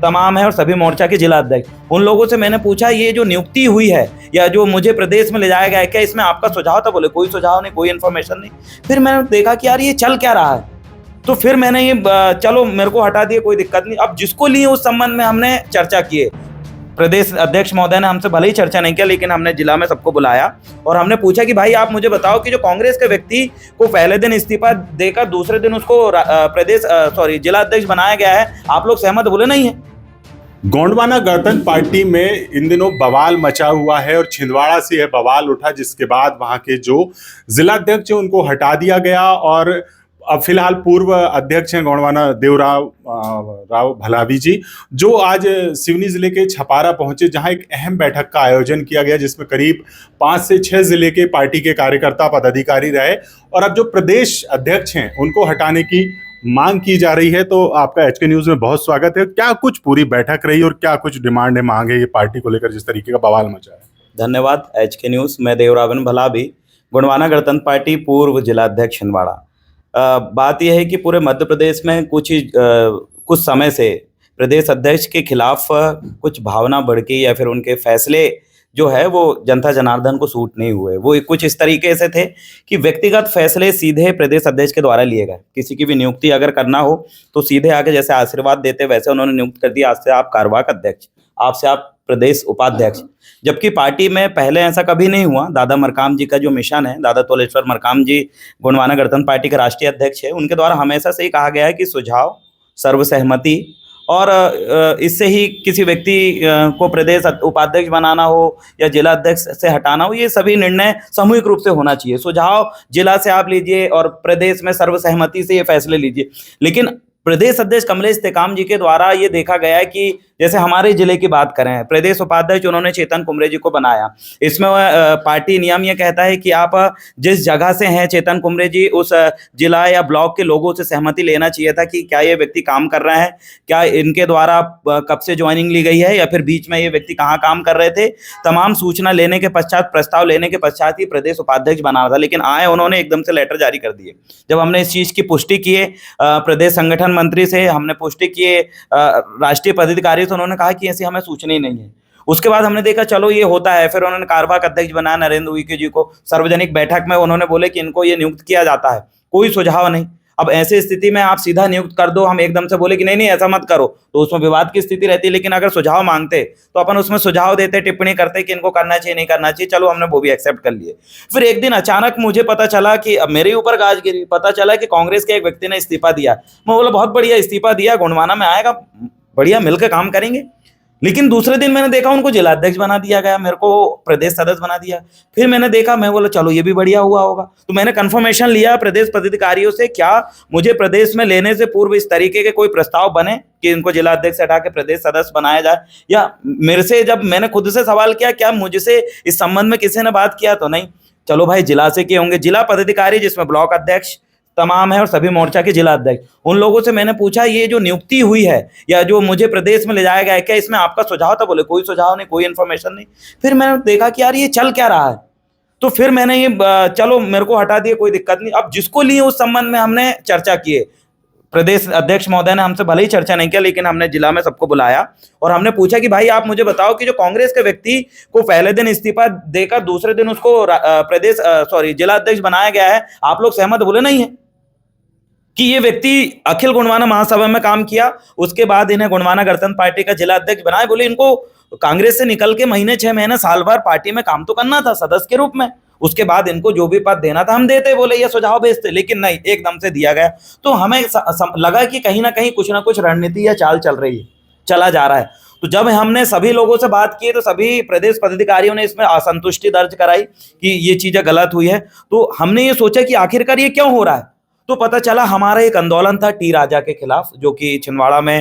तमाम है और सभी मोर्चा के जिला अध्यक्ष। उन लोगों से मैंने पूछा ये जो नियुक्ति हुई है या जो मुझे प्रदेश में ले जाया गया है, क्या इसमें आपका सुझाव था? बोले कोई सुझाव नहीं, कोई इन्फॉर्मेशन नहीं। फिर मैंने देखा कि यार ये चल क्या रहा है, तो फिर मैंने ये चलो मेरे को हटा दिया, कोई दिक्कत नहीं। अब जिसको लिए उस संबंध में हमने चर्चा किए, प्रदेश अध्यक्ष महोदय ने हमसे भले ही चर्चा नहीं किया, लेकिन हमने जिला में सबको बुलाया और हमने पूछा कि भाई आप मुझे बताओ कि जो कांग्रेस के व्यक्ति को पहले दिन इस्तीफा देकर दूसरे दिन उसको जिला अध्यक्ष बनाया गया है, आप लोग सहमत? बोले नहीं है। गोंडवाना गणतंत्र पार्टी में इन दिनों बवाल मचा हुआ है और छिंदवाड़ा से यह बवाल उठा, जिसके बाद वहां के जो जिलाध्यक्ष हैं उनको हटा दिया गया और अब फिलहाल पूर्व अध्यक्ष हैं गोंडवाना देवराव राव भलावी जी, जो आज सिवनी जिले के छपारा पहुंचे, जहां एक अहम बैठक का आयोजन किया गया, जिसमें करीब 5 से 6 जिले के पार्टी के कार्यकर्ता पदाधिकारी रहे और अब जो प्रदेश अध्यक्ष हैं उनको हटाने की मांग की जा रही है। तो आपका एचके न्यूज में बहुत स्वागत है। क्या कुछ पूरी बैठक रही और क्या कुछ डिमांड है, मांग है ये पार्टी को लेकर जिस तरीके का बवाल मचा है? धन्यवाद एचके न्यूज। मैं देवरावन भलावी, गोंडवाना गणतंत्र पार्टी पूर्व जिलाध्यक्ष छिंदवाड़ा। बात यह है कि पूरे मध्य प्रदेश में कुछ समय से प्रदेश अध्यक्ष के खिलाफ कुछ भावना भड़की या फिर उनके फैसले जो है वो जनता जनार्दन को सूट नहीं हुए। वो कुछ इस तरीके से थे कि व्यक्तिगत फैसले सीधे प्रदेश अध्यक्ष के द्वारा लिए गए। किसी की भी नियुक्ति अगर करना हो तो सीधे आके जैसे आशीर्वाद देते वैसे उन्होंने नियुक्त कर दिया, आज से आप कार्यवाहक अध्यक्ष, आप से आप प्रदेश उपाध्यक्ष। जबकि पार्टी में पहले ऐसा कभी नहीं हुआ। दादा मरकाम जी का जो मिशन है, दादा तोलेश्वर मरकाम जी गोंडवाना गणतंत्र पार्टी के राष्ट्रीय अध्यक्ष है, उनके द्वारा हमेशा से ही कहा गया है कि सुझाव, सर्वसहमति और इससे ही किसी व्यक्ति को प्रदेश उपाध्यक्ष बनाना हो या जिला अध्यक्ष से हटाना हो, ये सभी निर्णय सामूहिक रूप से होना चाहिए। सुझाव जिला से आप लीजिए और प्रदेश में सर्वसहमति से ये फैसले लीजिए। लेकिन प्रदेश अध्यक्ष कमलेश टेकाम जी के द्वारा ये देखा गया है कि जैसे हमारे जिले की बात करें, प्रदेश उपाध्यक्ष उन्होंने चेतन कुमरे जी को बनाया। इसमें पार्टी नियम ये कहता है कि आप जिस जगह से हैं चेतन कुमरे जी, उस जिला या ब्लॉक के लोगों से सहमति लेना चाहिए था कि क्या ये व्यक्ति काम कर रहे हैं, क्या इनके द्वारा कब से ज्वाइनिंग ली गई है या फिर बीच में ये व्यक्ति कहाँ काम कर रहे थे। तमाम सूचना लेने के पश्चात, प्रस्ताव लेने के पश्चात ही प्रदेश उपाध्यक्ष बनाना था। लेकिन आए उन्होंने एकदम से लेटर जारी कर दिए। जब हमने इस चीज़ की पुष्टि किए प्रदेश संगठन मंत्री से, हमने पुष्टि किए राष्ट्रीय पदाधिकारी, उन्होंने कहा कि ऐसी हमें सूचना ही नहीं है। उसके बाद हमने देखा चलो ये होता है। फिर उन्होंने कार्यवाहक अध्यक्ष बनाया नरेंद्र उइके जी को। सार्वजनिक बैठक में उन्होंने बोले कि इनको ये नियुक्त किया जाता है, कोई सुझाव नहीं। अब ऐसी स्थिति में आप सीधा नियुक्त कर दो, हम एकदम से बोले कि नहीं नहीं ऐसा मत करो, तो उसमें विवाद की स्थिति रहती है। लेकिन अगर सुझाव मांगते तो अपन उसमें सुझाव देते, टिप्पणी करते कि इनको करना चाहिए नहीं करना चाहिए। चलो हमने वो भी एक्सेप्ट कर लिए। फिर एक दिन अचानक मुझे पता चला कि अब मेरे ऊपर गाज गिरी। पता चला कि कांग्रेस के एक व्यक्ति ने इस्तीफा दिया। मैं बोला बहुत बढ़िया इस्तीफा दिया, गोंडवाना में आएगा, बढ़िया मिलकर काम करेंगे। लेकिन दूसरे दिन मैंने देखा उनको जिलाध्यक्ष बना दिया गया, मेरे को प्रदेश सदस्य बना दिया। फिर मैंने देखा, मैं बोला चलो ये भी बढ़िया हुआ होगा। तो मैंने कंफर्मेशन लिया प्रदेश पदाधिकारियों से, क्या मुझे प्रदेश में लेने से पूर्व इस तरीके के कोई प्रस्ताव बने कि इनको जिलाध्यक्ष हटा के प्रदेश सदस्य बनाया जाए। या मेरे से जब मैंने खुद से सवाल किया क्या मुझसे इस संबंध में किसी ने बात किया, तो नहीं। चलो भाई जिला से किए होंगे, जिला पदाधिकारी जिसमें ब्लॉक अध्यक्ष तमाम है और सभी मोर्चा के जिला अध्यक्ष। उन लोगों से मैंने पूछा ये जो नियुक्ति हुई है या जो मुझे प्रदेश में ले जाया गया है, क्या इसमें आपका सुझाव था? बोले कोई सुझाव नहीं, कोई इन्फॉर्मेशन नहीं। फिर मैंने देखा कि यार ये चल क्या रहा है, तो फिर मैंने ये चलो मेरे को हटा दिया, कोई दिक्कत नहीं। अब जिसको लिए उस संबंध में हमने चर्चा किए, प्रदेश अध्यक्ष महोदय ने हमसे भले ही चर्चा नहीं किया, लेकिन हमने जिला में सबको बुलाया और हमने पूछा कि भाई आप मुझे बताओ कि जो कांग्रेस के व्यक्ति को पहले दिन इस्तीफा देकर दूसरे दिन उसको जिला अध्यक्ष बनाया गया है, आप लोग सहमत? बोले नहीं है। कि ये व्यक्ति अखिल गोंडवाना महासभा में काम किया, उसके बाद इन्हें गोंडवाना गणतंत्र पार्टी का जिला अध्यक्ष बनाए। बोले इनको कांग्रेस से निकल के महीने 6 महीने साल भर पार्टी में काम तो करना था सदस्य के रूप में, उसके बाद इनको जो भी पद देना था हम देते, बोले ये सुझाव भेजते। लेकिन नहीं, एकदम से दिया गया। तो हमें लगा कि कहीं ना कहीं कुछ ना कुछ रणनीति या चाल चल रही है, चला जा रहा है। तो जब हमने सभी लोगों से बात की तो सभी प्रदेश पदाधिकारियों ने इसमें असंतुष्टि दर्ज कराई कि ये चीजें गलत हुई है। तो हमने ये सोचा कि आखिरकार ये क्यों हो रहा है। तो पता चला हमारा एक आंदोलन था टी राजा के खिलाफ, जो कि छिंदवाड़ा में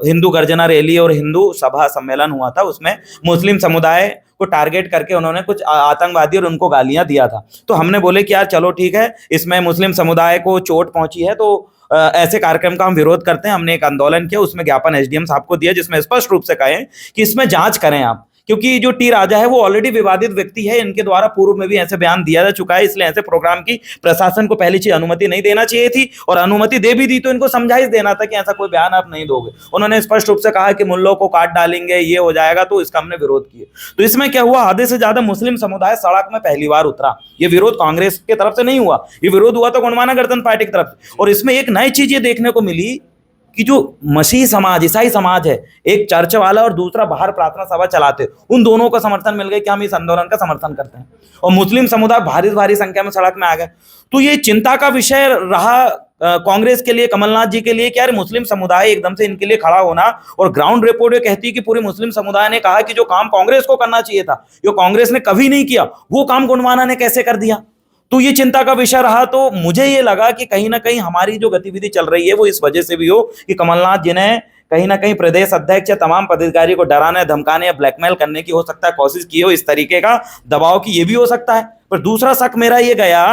हिंदू गर्जना रैली और हिंदू सभा सम्मेलन हुआ था। उसमें मुस्लिम समुदाय को टारगेट करके उन्होंने कुछ आतंकवादी और उनको गालियां दिया था। तो हमने बोले कि यार चलो ठीक है, इसमें मुस्लिम समुदाय को चोट पहुंची है, तो ऐसे कार्यक्रम का हम विरोध करते हैं। हमने एक आंदोलन किया, उसमें ज्ञापन एसडीएम साहब को दिया, जिसमें स्पष्ट रूप से कहें कि इसमें जांच करें आप क्योंकि जो टी राजा है वो ऑलरेडी विवादित व्यक्ति है, इनके द्वारा पूर्व में भी ऐसे बयान दिया जा चुका है, इसलिए ऐसे प्रोग्राम की प्रशासन को पहली चीज अनुमति नहीं देना चाहिए थी, और अनुमति दे भी दी तो इनको समझाइश देना था कि ऐसा कोई बयान आप नहीं दोगे। उन्होंने स्पष्ट रूप से कहा कि मुल्लों को काट डालेंगे, ये हो जाएगा, तो इसका हमने विरोध किया। तो इसमें क्या हुआ, आधे से ज्यादा मुस्लिम समुदाय सड़क में पहली बार उतरा। ये विरोध कांग्रेस की तरफ से नहीं हुआ, ये विरोध हुआ तो गोंडवाना गणतंत्र पार्टी की तरफ से। और इसमें एक नई चीज ये देखने को मिली कि जो मसीही समाज, ईसाई समाज है, एक चर्च वाला और दूसरा बाहर प्रार्थना सभा चलाते, उन दोनों को समर्थन मिल गया कि हम इस आंदोलन का समर्थन करते हैं, और मुस्लिम समुदाय भारी भारी संख्या में सड़क में आ गए। तो ये चिंता का विषय रहा कांग्रेस के लिए, कमलनाथ जी के लिए, कि यार मुस्लिम समुदाय एकदम से इनके लिए खड़ा होना। और ग्राउंड रिपोर्ट ये कहती है कि पूरी मुस्लिम समुदाय ने कहा कि जो काम कांग्रेस को करना चाहिए था, जो कांग्रेस ने कभी नहीं किया, वो काम गोंडवाना ने कैसे कर दिया। तो ये चिंता का विषय रहा। तो मुझे ये लगा कि कहीं ना कहीं हमारी जो गतिविधि चल रही है वो इस वजह से भी हो कि कमलनाथ जी ने कहीं ना कहीं प्रदेश अध्यक्ष या तमाम पदाधिकारी को डराने, धमकाने या ब्लैकमेल करने की हो सकता है कोशिश की हो, इस तरीके का दबाव की ये भी हो सकता है। पर दूसरा शक मेरा ये गया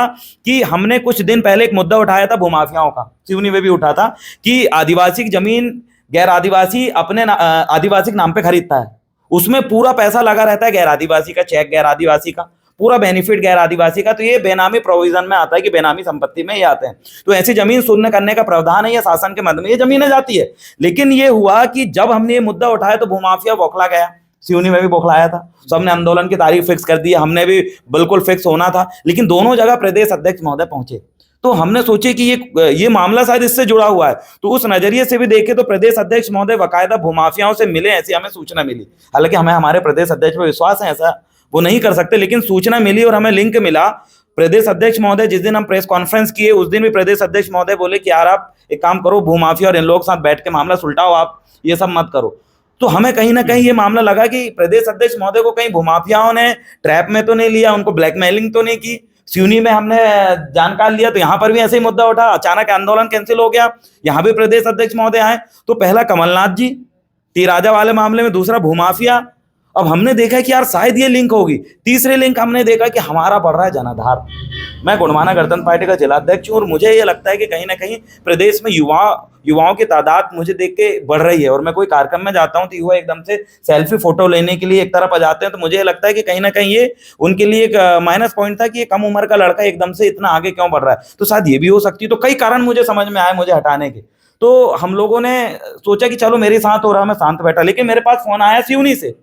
कि हमने कुछ दिन पहले एक मुद्दा उठाया था भूमाफियाओं का, सिवनी में भी उठा था, कि आदिवासी की जमीन गैर आदिवासी अपने आदिवासी के नाम पे खरीदता है, उसमें पूरा पैसा लगा रहता है गैर आदिवासी का, चेक गैर आदिवासी का, पूरा बेनिफिट गैर आदिवासी का। तो ये बेनामी प्रोविजन में आता है कि बेनामी संपत्ति में ये आते हैं। तो ऐसी जमीन शून्य करने का प्रावधान है, या शासन के मद में ये जमीनें जाती है। लेकिन ये हुआ कि जब हमने ये मुद्दा उठाया तो भूमाफिया बौखला गया, सिवनी में भी बौखलाया था, सबने आंदोलन की तारीख फिक्स कर दी, हमने भी बिल्कुल फिक्स होना था, लेकिन दोनों जगह प्रदेश अध्यक्ष महोदय पहुंचे। तो हमने सोचे कि ये मामला शायद इससे जुड़ा हुआ है। तो उस नजरिए से भी देखे तो प्रदेश अध्यक्ष महोदय बाकायदा भूमाफियाओं से मिले, ऐसी हमें सूचना मिली। हालांकि हमें हमारे प्रदेश अध्यक्ष पर विश्वास है, ऐसा वो नहीं कर सकते, लेकिन सूचना मिली और हमें लिंक मिला। प्रदेश अध्यक्ष महोदय जिस दिन हम प्रेस कॉन्फ्रेंस किए उस दिन भी प्रदेश अध्यक्ष महोदय बोले कि यार आप एक काम करो, भूमाफिया और इन लोगों के साथ बैठ के मामला सुलटाओ, आप ये सब मत करो। तो हमें कहीं ना कहीं ये मामला लगा कि प्रदेश अध्यक्ष महोदय को कहीं भूमाफियाओं ने ट्रैप में तो नहीं लिया, उनको ब्लैकमेलिंग तो नहीं की। सिवनी में हमने जानकार लिया तो यहाँ पर भी ऐसे ही मुद्दा उठा, अचानक आंदोलन कैंसिल हो गया, यहाँ भी प्रदेश अध्यक्ष महोदय आए। तो पहला कमलनाथ जी टी राजा वाले मामले में, दूसरा भूमाफिया। अब हमने देखा कि यार शायद ये लिंक होगी। तीसरे लिंक हमने देखा कि हमारा बढ़ रहा है जनाधार। मैं गोंडवाना गणतंत्र पार्टी का जिलाध्यक्ष हूँ और मुझे ये लगता है कि कहीं ना कहीं प्रदेश में युवाओं की तादाद मुझे देख के बढ़ रही है। और मैं कोई कार्यक्रम में जाता हूँ तो युवा एकदम से सेल्फी फोटो लेने के लिए एक तरफ आ जाते हैं। तो मुझे लगता है कि कहीं ना कहीं ये उनके लिए एक माइनस पॉइंट था कि ये कम उम्र का लड़का एकदम से इतना आगे क्यों बढ़ रहा है। तो शायद ये भी हो सकती है। तो कई कारण मुझे समझ में आए मुझे हटाने के। तो हम लोगों ने सोचा कि चलो मेरे साथ हो रहा, मैं शांत बैठा। लेकिन मेरे पास फोन आया सिवनी से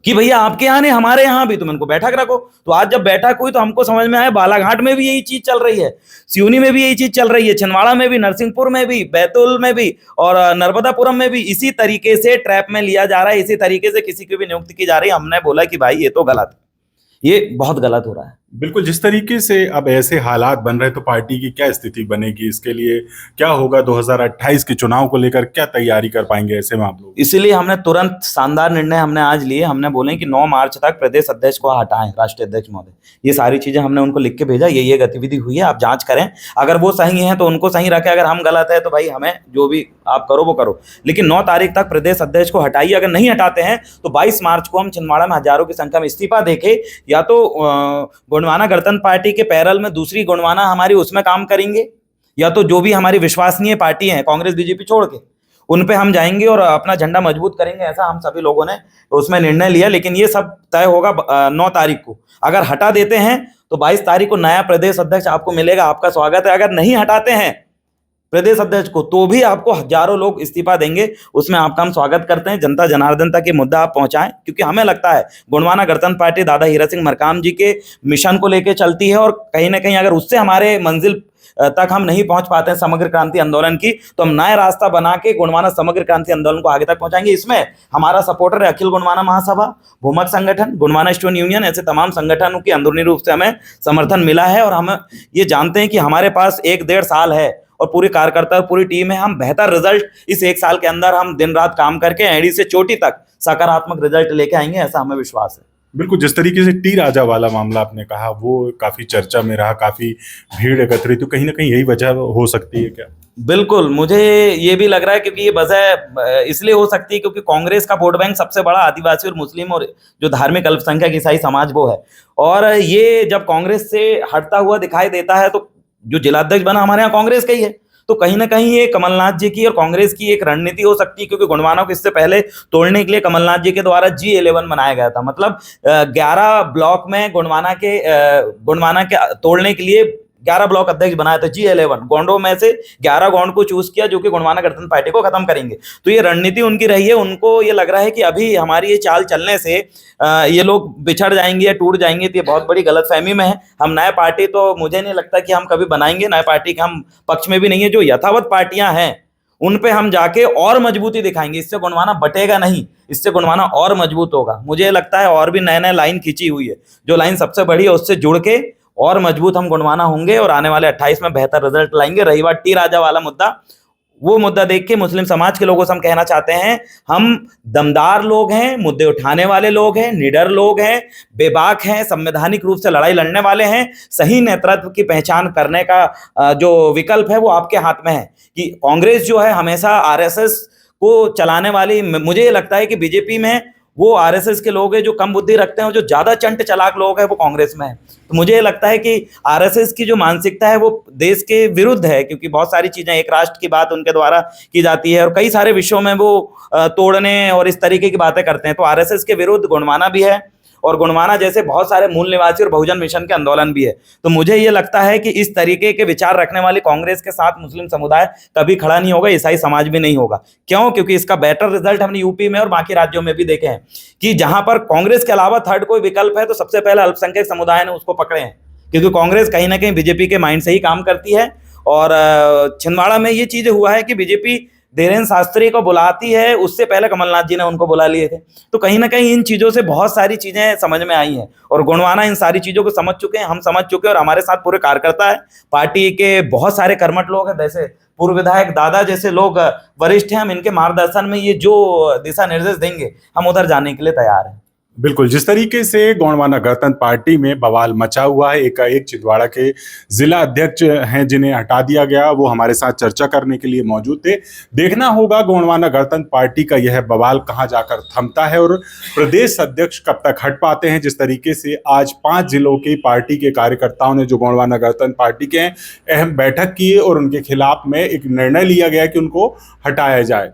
कि भैया आपके यहाँ नहीं हमारे यहाँ भी, तुम इनको बैठक रखो। तो आज जब बैठक हुई तो हमको समझ में आया बालाघाट में भी यही चीज चल रही है, सिवनी में भी यही चीज चल रही है, छिंदवाड़ा में भी, नरसिंहपुर में भी, बैतूल में भी और नर्मदापुरम में भी इसी तरीके से ट्रैप में लिया जा रहा है, इसी तरीके से किसी की भी नियुक्ति की जा रही है। हमने बोला कि भाई ये तो गलत है, ये बहुत गलत हो रहा है। बिल्कुल, जिस तरीके से अब ऐसे हालात बन रहे तो पार्टी की क्या स्थिति बनेगी, इसके लिए क्या होगा, 2028 के चुनाव को लेकर क्या तैयारी कर पाएंगे ऐसे में आप लोग? इसीलिए हमने तुरंत शानदार निर्णय हमने आज लिए। हमने बोले कि 9 मार्च तक प्रदेश अध्यक्ष को हटाएं, राष्ट्रीय अध्यक्ष महोदय। ये सारी चीजें हमने उनको लिख के भेजा, ये गतिविधि हुई है, आप जांच करें, अगर वो सही है तो उनको सही रखें, अगर हम गलत है तो भाई हमें जो भी आप करो वो करो। लेकिन 9 तारीख तक प्रदेश अध्यक्ष को हटाइए। अगर नहीं हटाते हैं तो 22 मार्च को हम छिंदवाड़ा में हजारों की संख्या में इस्तीफा देके या तो गोंडवाना गणतंत्र पार्टी के पैरल में दूसरी गोंडवाना हमारी उसमें काम करेंगे, या तो जो भी हमारी विश्वसनीय पार्टी है कांग्रेस बीजेपी छोड़ के उन पे हम जाएंगे और अपना झंडा मजबूत करेंगे। ऐसा हम सभी लोगों ने उसमें निर्णय लिया। लेकिन ये सब तय होगा 9 तारीख को। अगर हटा देते हैं तो 22 तारीख को नया प्रदेश अध्यक्ष आपको मिलेगा, आपका स्वागत है। अगर नहीं हटाते हैं प्रदेश अध्यक्ष को तो भी आपको हजारों लोग इस्तीफा देंगे, उसमें आपका हम स्वागत करते हैं। जनता जनार्दन तक ये मुद्दा आप पहुंचाएं, क्योंकि हमें लगता है गोंडवाना गणतंत्र पार्टी दादा हीरा सिंह मरकाम जी के मिशन को लेकर चलती है और कहीं ना कहीं अगर उससे हमारे मंजिल तक हम नहीं पहुंच पाते हैं समग्र क्रांति आंदोलन की, तो हम नया रास्ता बना के गोंडवाना समग्र क्रांति आंदोलन को आगे तक पहुंचाएंगे। इसमें हमारा सपोर्टर है अखिल गोंडवाना महासभा, भूमक संगठन, गोंडवाना स्टूडेंट यूनियन, ऐसे तमाम संगठनों की अंदरूनी रूप से हमें समर्थन मिला है। और हम ये जानते हैं कि हमारे पास 1-1.5 साल है और पूरी कार्यकर्ता और पूरी टीम है। हम बेहतर रिजल्ट इस 1 साल के अंदर हम दिन रात काम करके एड़ी से चोटी तक सकारात्मक रिजल्ट लेके आएंगे, ऐसा हमें विश्वास है। बिल्कुल, जिस तरीके से टी राजा वाला मामला आपने कहा वो काफी चर्चा में रहा, काफी भीड़ एकत्रित, तो कहीं ना कहीं यही वजह हो सकती है क्या? बिल्कुल, मुझे ये भी लग रहा है, क्योंकि ये वजह इसलिए हो सकती है क्योंकि कांग्रेस का वोट बैंक सबसे बड़ा आदिवासी और मुस्लिम और जो धार्मिक अल्पसंख्यक ईसाई समाज वो है। और ये जब कांग्रेस से हटता हुआ दिखाई देता है तो जो जिलाध्यक्ष बना हमारे यहाँ कांग्रेस का ही है, तो कहीं ना कहीं ये कमलनाथ जी की और कांग्रेस की एक रणनीति हो सकती है, क्योंकि गोंडवाना को इससे पहले तोड़ने के लिए कमलनाथ जी के द्वारा G11 बनाया गया था। मतलब 11 ब्लॉक में गोंडवाना के तोड़ने के लिए 11 ब्लॉक अध्यक्ष बनाया था। G11 गोंडों में से 11 गोंड को चूज किया जो कि गोंडवाना गणतंत्र पार्टी को खत्म करेंगे। तो ये रणनीति उनकी रही है। उनको ये लग रहा है कि अभी हमारी ये चाल चलने से ये लोग बिछड़ जाएंगे या टूट जाएंगे, तो ये बहुत बड़ी गलतफहमी में है। हम नए पार्टी तो मुझे नहीं लगता कि हम कभी बनाएंगे, नए पार्टी के हम पक्ष में भी नहीं है। जो यथावत पार्टियां हैं उन पे हम जाके और मजबूती दिखाएंगे। इससे गोंडवाना बटेगा नहीं, इससे गोंडवाना और मजबूत होगा। मुझे लगता है और भी नए नए लाइन खींची हुई है, जो लाइन सबसे बड़ी है उससे जुड़ के और मजबूत हम गोंडवाना होंगे और आने वाले 28 में बेहतर रिजल्ट लाएंगे। रही बात टी राजा वाला मुद्दा, वो मुद्दा देख के मुस्लिम समाज के लोगों से हम कहना चाहते हैं, हम दमदार लोग हैं, मुद्दे उठाने वाले लोग हैं, निडर लोग हैं, बेबाक हैं, संवैधानिक रूप से लड़ाई लड़ने वाले हैं। सही नेतृत्व की पहचान करने का जो विकल्प है वो आपके हाथ में है। कि कांग्रेस जो है हमेशा आरएसएस को चलाने वाली, मुझे ये लगता है कि बीजेपी में वो आरएसएस के लोग हैं जो कम बुद्धि रखते हैं, और जो ज्यादा चंट चालाक लोग हैं वो कांग्रेस में है। तो मुझे ये लगता है कि आरएसएस की जो मानसिकता है वो देश के विरुद्ध है, क्योंकि बहुत सारी चीजें, एक राष्ट्र की बात उनके द्वारा की जाती है और कई सारे विषयों में वो तोड़ने और इस तरीके की बातें करते हैं। तो आरएसएस के विरुद्ध गोंडवाना भी है, और गोंडवाना जैसे बहुत सारे मूल निवासी और बहुजन मिशन के आंदोलन भी है। तो मुझे ये लगता है कि इस तरीके के विचार रखने वाली कांग्रेस के साथ मुस्लिम समुदाय कभी खड़ा नहीं होगा, ईसाई समाज भी नहीं होगा। क्यों? क्योंकि इसका बेटर रिजल्ट हमने यूपी में और बाकी राज्यों में भी देखे हैं कि जहां पर कांग्रेस के अलावा थर्ड कोई विकल्प है तो सबसे पहले अल्पसंख्यक समुदाय ने उसको पकड़े हैं, क्योंकि कांग्रेस कहीं ना कहीं बीजेपी के माइंड से ही काम करती है। और छिंदवाड़ा में ये चीज हुआ है कि बीजेपी धीरेन्द्र शास्त्री को बुलाती है, उससे पहले कमलनाथ जी ने उनको बुला लिए थे। तो कहीं ना कहीं इन चीजों से बहुत सारी चीजें समझ में आई हैं, और गोंडवाना इन सारी चीजों को समझ चुके हैं, हम समझ चुके हैं, और हमारे साथ पूरे कार्यकर्ता है, पार्टी के बहुत सारे कर्मठ लोग हैं, जैसे पूर्व विधायक दादा जैसे लोग वरिष्ठ हैं। हम इनके मार्गदर्शन में ये जो दिशा निर्देश देंगे हम उधर जाने के लिए तैयार हैं। बिल्कुल, जिस तरीके से गोंडवाना गणतंत्र पार्टी में बवाल मचा हुआ है, एकाएक छिंदवाड़ा के जिला अध्यक्ष हैं जिन्हें हटा दिया गया, वो हमारे साथ चर्चा करने के लिए मौजूद थे। देखना होगा गोंडवाना गणतंत्र पार्टी का यह बवाल कहां जाकर थमता है और प्रदेश अध्यक्ष कब तक हट पाते हैं। जिस तरीके से आज 5 जिलों की पार्टी के कार्यकर्ताओं ने जो गोंडवाना गणतंत्र पार्टी के हैं अहम बैठक की और उनके खिलाफ में एक निर्णय लिया गया कि उनको हटाया जाए।